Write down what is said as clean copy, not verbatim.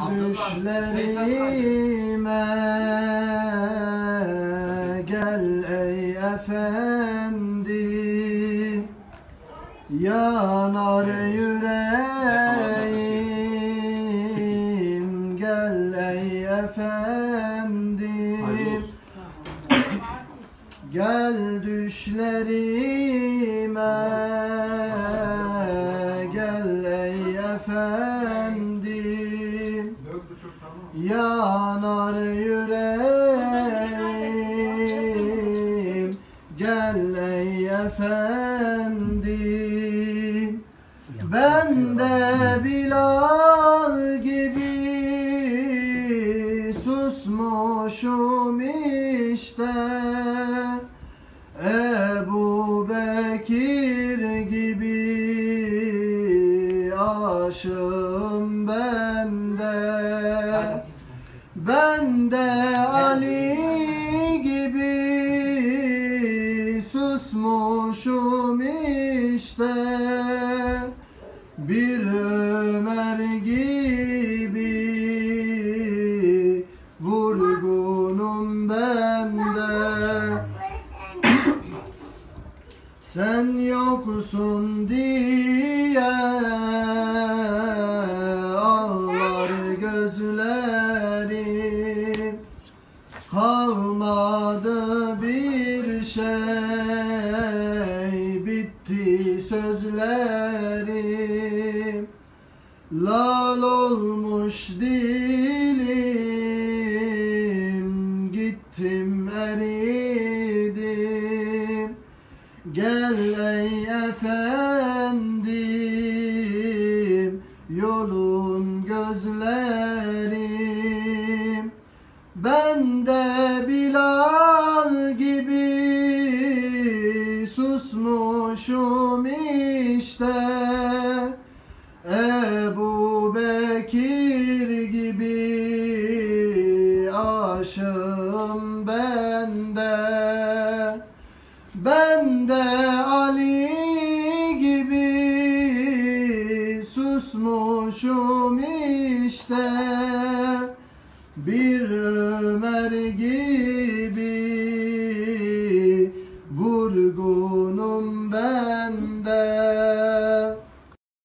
düşlerime gel ey efendi, yanar yüreğim gel ey efendi, gel düşlerime gel ey efendi, yanar yüreğim gel ey efendi. Ben de Bilal gibi susmuşum işte, Ebu Bekir gibi aşığım ben de. Ben de Ali gibi susmuşum işte, bir Ömer gibi vurgunum ben de. Sen yoksun diye ağlar gözlerim, kalmadı bir şey, bitti sözlerim. Lal olmuş dilim, gittim eridim. Gel ey efendim, yolun gözlerim. Ben de Bilal gibi susmuşum işte, Ebu Bekir gibi aşığım ben de. Ben de Ali gibi susmuşum işte,